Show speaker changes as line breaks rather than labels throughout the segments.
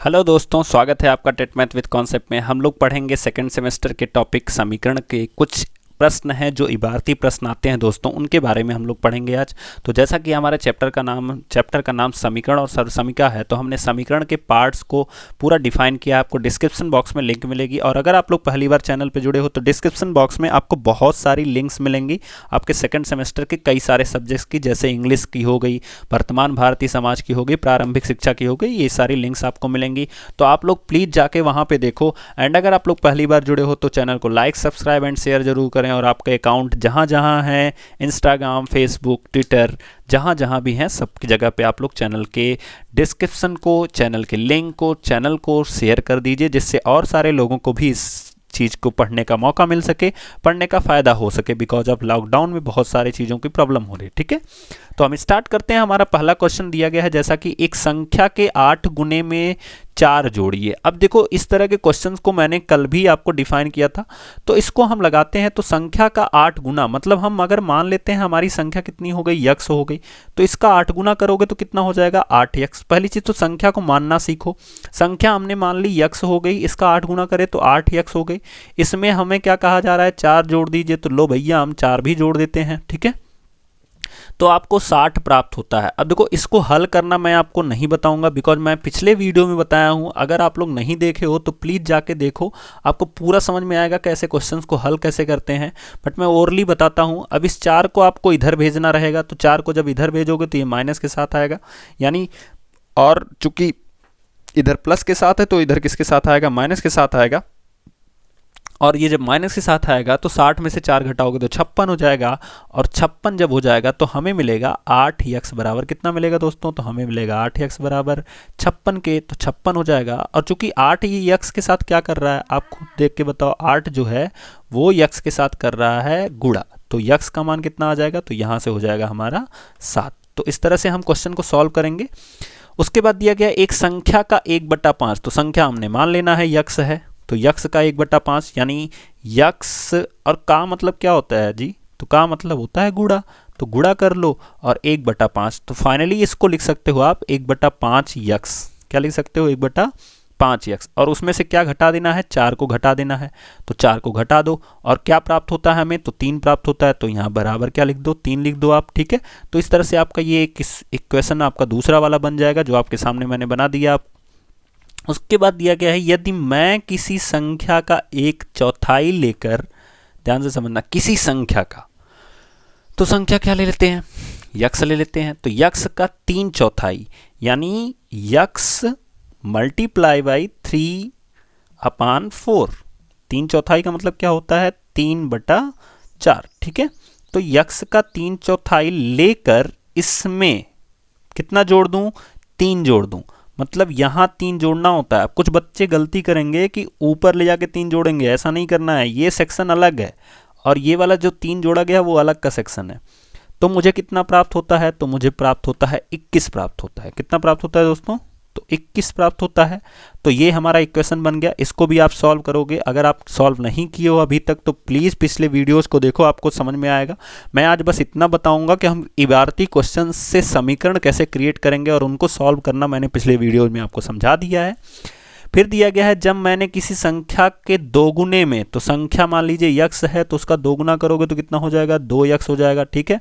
Hello दोस्तों, स्वागत है आपका टेट मैथ विद कॉन्सेप्ट में। हम लोग पढ़ेंगे सेकंड सेमेस्टर के टॉपिक समीकरण के कुछ प्रश्न हैं जो इबारती प्रश्न आते हैं दोस्तों, उनके बारे में हम लोग पढ़ेंगे आज। तो जैसा कि हमारे चैप्टर का नाम समीकरण और सर्वसमीका है, तो हमने समीकरण के पार्ट्स को पूरा डिफाइन किया। आपको डिस्क्रिप्शन बॉक्स में लिंक मिलेगी, और अगर आप लोग पहली बार चैनल पर जुड़े हो तो डिस्क्रिप्शन बॉक्स में आपको बहुत सारी लिंक्स मिलेंगी आपके सेकंड सेमेस्टर के कई सारे सब्जेक्ट्स की, जैसे इंग्लिश की हो गई, वर्तमान भारतीय समाज की हो गई, प्रारंभिक शिक्षा की हो गई, ये सारी लिंक्स आपको मिलेंगी। तो आप लोग प्लीज़ जाके वहाँ पे देखो। एंड अगर आप लोग पहली बार जुड़े हो तो चैनल को लाइक, सब्सक्राइब एंड शेयर जरूर करें, और आपके अकाउंट जहाँ जहाँ हैं, इंस्टाग्राम, फेसबुक, ट्विटर, जहाँ जहाँ भी हैं, सबकी जगह पे आप लोग चैनल के डिस्क्रिप्शन को, चैनल के लिंक को, चैनल को शेयर कर दीजिए, जिससे और सारे लोगों को भी इस चीज़ को पढ़ने का मौका मिल सके, पढ़ने का फ़ायदा हो सके। बिकॉज ऑफ लॉकडाउन में बहुत सारी चीज़ों की प्रॉब्लम हो रही है। ठीक है, तो हम स्टार्ट करते हैं। हमारा पहला क्वेश्चन दिया गया है, जैसा कि एक संख्या के 8 गुने में 4 जोड़िए। अब देखो, इस तरह के क्वेश्चंस को मैंने कल भी आपको डिफाइन किया था, तो इसको हम लगाते हैं। तो संख्या का 8 गुना, मतलब हम अगर मान लेते हैं हमारी संख्या कितनी हो गई, यक्स हो गई, तो इसका 8 गुना करोगे तो कितना हो जाएगा, 8 पहली चीज़ तो संख्या को मानना सीखो। संख्या हमने मान ली यक्स हो गई, इसका 8 गुना करें तो 8 यक्स हो गई। इसमें हमें क्या कहा जा रहा है, 4 जोड़ दीजिए, तो लो भैया हम 4 भी जोड़ देते हैं। ठीक है, तो आपको 60 प्राप्त होता है। अब देखो, इसको हल करना मैं आपको नहीं बताऊंगा, बिकॉज मैं पिछले वीडियो में बताया हूं। अगर आप लोग नहीं देखे हो तो प्लीज़ जाके देखो, आपको पूरा समझ में आएगा कैसे क्वेश्चंस को हल कैसे करते हैं। बट मैं ओरली बताता हूं। अब इस 4 को आपको इधर भेजना रहेगा, तो 4 को जब इधर भेजोगे तो ये माइनस के साथ आएगा, यानी, और चूंकि इधर प्लस के साथ है तो इधर किसके साथ आएगा, माइनस के साथ आएगा। और ये जब माइनस के साथ आएगा तो 60 में से 4 घटाओगे तो 56 हो जाएगा, और 56 जब हो जाएगा तो हमें मिलेगा 8 यक्स बराबर कितना मिलेगा दोस्तों, तो हमें मिलेगा 8 यक्स बराबर 56 के, तो 56 हो जाएगा। और चूंकि 8 ये यक्स के साथ क्या कर रहा है, आप खुद देख के बताओ, 8 जो है वो यक्स के साथ कर रहा है गुणा, तो यक्स का मान कितना आ जाएगा, तो यहाँ से हो जाएगा हमारा 7। तो इस तरह से हम क्वेश्चन को सॉल्व करेंगे। उसके बाद दिया गया एक संख्या का 1/5, तो संख्या हमने मान लेना है यक्स है, तो यक्स का 1/5, यानी यक्स, और का मतलब क्या होता है जी, तो का मतलब होता है गुणा, तो गुणा कर लो, और 1/5, तो फाइनली इसको लिख सकते हो आप 1/5 यक्स। क्या लिख सकते हो, 1/5 यक्स, और उसमें से क्या घटा देना है, 4 को घटा देना है, तो 4 को घटा दो, और क्या प्राप्त होता है हमें, तो 3 प्राप्त होता है, तो यहाँ बराबर क्या लिख दो, 3 लिख दो आप। ठीक है, तो इस तरह से आपका ये इक्वेशन आपका दूसरा वाला बन जाएगा, जो आपके सामने मैंने बना दिया। उसके बाद दिया गया है, यदि मैं किसी संख्या का 1/4 लेकर, ध्यान से समझना, किसी संख्या का, तो संख्या क्या ले लेते हैं, यक्स ले लेते हैं, तो यक्स का 3/4, यानी यक्स मल्टीप्लाई बाई 3/4। 3/4 का मतलब क्या होता है, 3/4। ठीक है, तो यक्स का 3/4 लेकर इसमें कितना जोड़ दूं, 3 जोड़ दूं, मतलब यहाँ 3 जोड़ना होता है। कुछ बच्चे गलती करेंगे कि ऊपर ले जाके 3 जोड़ेंगे, ऐसा नहीं करना है, ये सेक्शन अलग है, और ये वाला जो 3 जोड़ा गया वो अलग का सेक्शन है। तो मुझे कितना प्राप्त होता है, तो मुझे प्राप्त होता है 21 प्राप्त होता है। कितना प्राप्त होता है दोस्तों, तो 21 प्राप्त होता है। तो ये हमारा इक्वेशन बन गया। इसको भी आप सॉल्व करोगे। अगर आप सॉल्व नहीं किए हो अभी तक तो प्लीज़ पिछले वीडियोस को देखो, आपको समझ में आएगा। मैं आज बस इतना बताऊंगा कि हम इबारती क्वेश्चन से समीकरण कैसे क्रिएट करेंगे, और उनको सॉल्व करना मैंने पिछले वीडियो में आपको समझा दिया है। फिर दिया गया है, जब मैंने किसी संख्या के 2 गुने में, तो संख्या मान लीजिए यक्स है, तो उसका 2 गुना करोगे तो कितना हो जाएगा, 2 यक्स हो जाएगा। ठीक है,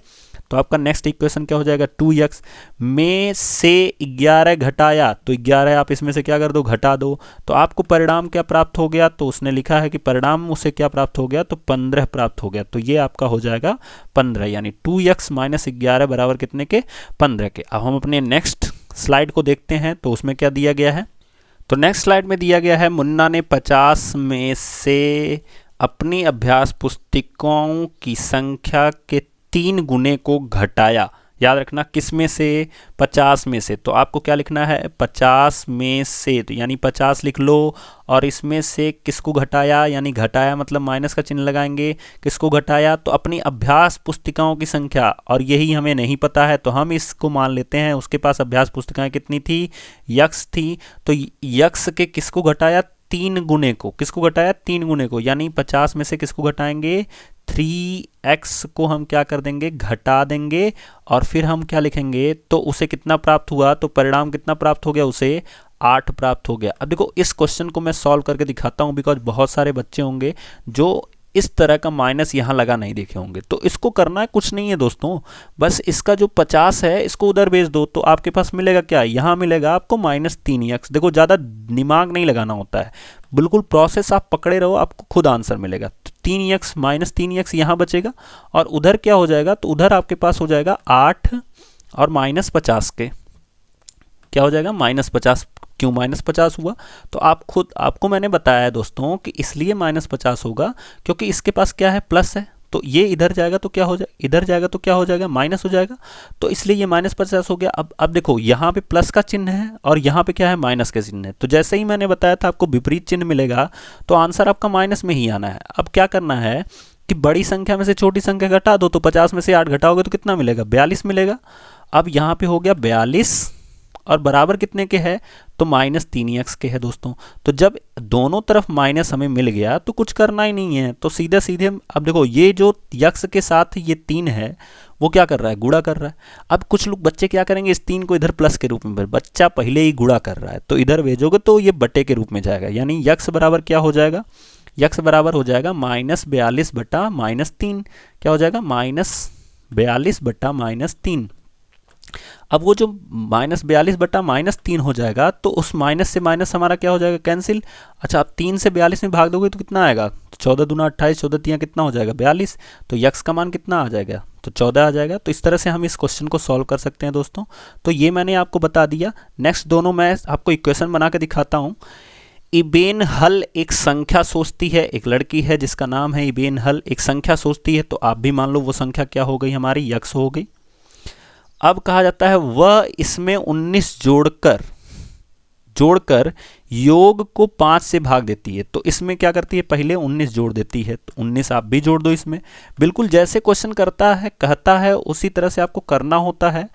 तो आपका नेक्स्ट इक्वेशन क्या हो जाएगा, 2 यक्स में से 11 घटाया, तो 11 आप इसमें से क्या कर दो, घटा दो, तो आपको परिणाम क्या प्राप्त हो गया, तो उसने लिखा है कि परिणाम उससे क्या प्राप्त हो गया, तो 15 प्राप्त हो गया। तो ये आपका हो जाएगा 15, यानी 2 यक्स माइनस 11 बराबर कितने के, 15 के। अब हम अपने नेक्स्ट स्लाइड को देखते हैं, तो उसमें क्या दिया गया है। तो नेक्स्ट स्लाइड में दिया गया है, मुन्ना ने 50 में से अपनी अभ्यास पुस्तिकाओं की संख्या के 3 गुने को घटाया। याद रखना, किस में से, 50 में से। तो आपको क्या लिखना है, 50 में से, तो यानी 50 लिख लो, और इसमें से किसको घटाया, यानी घटाया मतलब माइनस का चिन्ह लगाएंगे, किसको घटाया, तो अपनी अभ्यास पुस्तिकाओं की संख्या, और यही हमें नहीं पता है, तो हम इसको मान लेते हैं उसके पास अभ्यास पुस्तिकाएं कितनी थी, यक्स थी। तो यक्स के किसको घटाया, 3 गुने को, किसको घटाया, 3 गुने को, यानी 50 में से किसको घटाएंगे, 3x को हम क्या कर देंगे, घटा देंगे, और फिर हम क्या लिखेंगे, तो उसे कितना प्राप्त हुआ, तो परिणाम कितना प्राप्त हो गया, उसे 8 प्राप्त हो गया। अब देखो इस क्वेश्चन को मैं सॉल्व करके दिखाता हूँ, बिकॉज बहुत सारे बच्चे होंगे जो इस तरह का माइनस यहाँ लगा नहीं देखे होंगे। तो इसको करना है कुछ नहीं है दोस्तों, बस इसका जो 50 है इसको उधर भेज दो, तो आपके पास मिलेगा क्या, यहाँ मिलेगा आपको -3x। देखो ज़्यादा दिमाग नहीं लगाना होता है, बिल्कुल प्रोसेस आप पकड़े रहो, आपको खुद आंसर मिलेगा। तो 3x -3x यहाँ बचेगा, और उधर क्या हो जाएगा, तो उधर आपके पास हो जाएगा 8 और -50 के क्या हो जाएगा, -50। क्यों -50 हुआ, तो आपको मैंने बताया है दोस्तों कि इसलिए -50 होगा क्योंकि इसके पास क्या है, प्लस है। तो ये इधर जाएगा तो क्या हो जाएगा, इधर जाएगा तो क्या हो जाएगा, माइनस हो जाएगा। तो इसलिए ये -50 हो गया। अब देखो यहाँ पे प्लस का चिन्ह है और यहाँ पे क्या है, माइनस का चिन्ह है। तो जैसे ही मैंने बताया था आपको विपरीत चिन्ह मिलेगा तो आंसर आपका माइनस में ही आना है। अब क्या करना है कि बड़ी संख्या में से छोटी संख्या घटा दो, तो 50 में से 8 घटाओगे तो कितना मिलेगा, 42 मिलेगा। अब यहाँ पे हो गया 42 और बराबर कितने के है, तो -3x के है दोस्तों। तो जब दोनों तरफ माइनस हमें मिल गया तो कुछ करना ही नहीं है, तो सीधे सीधे अब देखो ये जो यक्स के साथ ये 3 है वो क्या कर रहा है, गुणा कर रहा है। अब कुछ लोग बच्चे क्या करेंगे, इस 3 को इधर प्लस के रूप में, बच्चा पहले ही गुणा कर रहा है तो इधर भेजोगे तो ये बटे के रूप में जाएगा, यानी यक्स बराबर क्या हो जाएगा, यक्स बराबर हो जाएगा -42 बटा -3। क्या हो जाएगा, -42 बटा -3। अब वो जो -42 बटा -3 हो जाएगा तो उस माइनस से माइनस हमारा क्या हो जाएगा, कैंसिल। अच्छा, अब 3 से 42 में भाग दोगे तो कितना आएगा, तो 14 दूना 28, 14 तियाँ कितना हो जाएगा, 42। तो यक्स का मान कितना आ जाएगा, तो 14 आ जाएगा। तो इस तरह से हम इस क्वेश्चन को सॉल्व कर सकते हैं दोस्तों। तो ये मैंने आपको बता दिया। नेक्स्ट दोनों मैं आपको इक्वेशन बना के दिखाता हूँ। इबेन हल एक संख्या सोचती है, एक लड़की है जिसका नाम है इबेन हल, एक संख्या सोचती है। तो आप भी मान लो वो संख्या क्या हो गई हमारी, यक्स हो गई। अब कहा जाता है वह इसमें 19 जोड़कर योग को 5 से भाग देती है। तो इसमें क्या करती है, पहले 19 जोड़ देती है। तो 19 आप भी जोड़ दो इसमें, बिल्कुल जैसे क्वेश्चन कहता है उसी तरह से आपको करना होता है।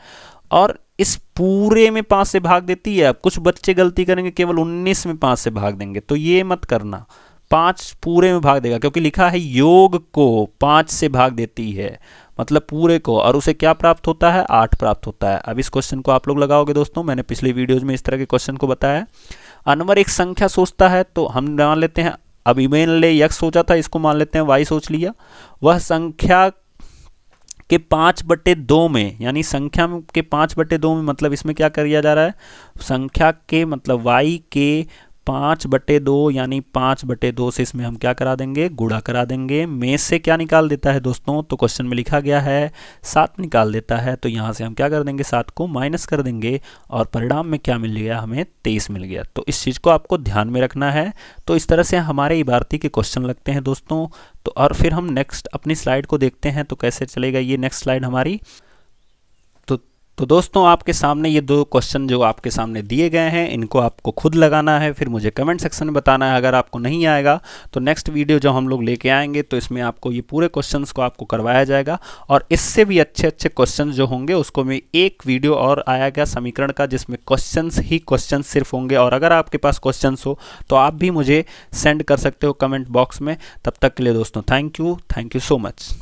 और इस पूरे में 5 से भाग देती है। अब कुछ बच्चे गलती करेंगे, केवल 19 में 5 से भाग देंगे, तो ये मत करना, 5 पूरे में भाग देगा, क्योंकि लिखा है योग को 5 से भाग देती है, मतलब पूरे को, और उसे क्या प्राप्त होता है, 8 प्राप्त होता है। अब इस क्वेश्चन को आप लोग लगाओगे दोस्तों, मैंने पिछले वीडियोज में इस तरह के क्वेश्चन को बताया। अनवर एक संख्या सोचता है, तो हम मान लेते हैं, अब इमेन ले यक्स सोचा था, इसको मान लेते हैं वाई सोच लिया। वह संख्या के 5/2 में, यानी संख्या के 5/2 में, मतलब इसमें क्या किया जा रहा है, संख्या के मतलब वाई के 5/2 यानी 5/2 से इसमें हम क्या करा देंगे, गुणा करा देंगे। में से क्या निकाल देता है दोस्तों, तो क्वेश्चन में लिखा गया है 7 निकाल देता है। तो यहाँ से हम क्या कर देंगे, 7 को माइनस कर देंगे, और परिणाम में क्या मिल गया, हमें 23 मिल गया। तो इस चीज़ को आपको ध्यान में रखना है। तो इस तरह से हमारे इबारती के क्वेश्चन लगते हैं दोस्तों। तो और फिर हम नेक्स्ट अपनी स्लाइड को देखते हैं, तो कैसे चलेगा ये नेक्स्ट स्लाइड हमारी। तो दोस्तों आपके सामने ये 2 क्वेश्चन जो आपके सामने दिए गए हैं, इनको आपको खुद लगाना है, फिर मुझे कमेंट सेक्शन में बताना है। अगर आपको नहीं आएगा तो नेक्स्ट वीडियो जो हम लोग लेके आएंगे तो इसमें आपको ये पूरे क्वेश्चंस को आपको करवाया जाएगा, और इससे भी अच्छे अच्छे क्वेश्चंस जो होंगे उसको में एक वीडियो और आएगा समीकरण का, जिसमें क्वेश्चंस ही क्वेश्चंस सिर्फ होंगे। और अगर आपके पास क्वेश्चंस हो तो आप भी मुझे सेंड कर सकते हो कमेंट बॉक्स में। तब तक के लिए दोस्तों थैंक यू सो मच।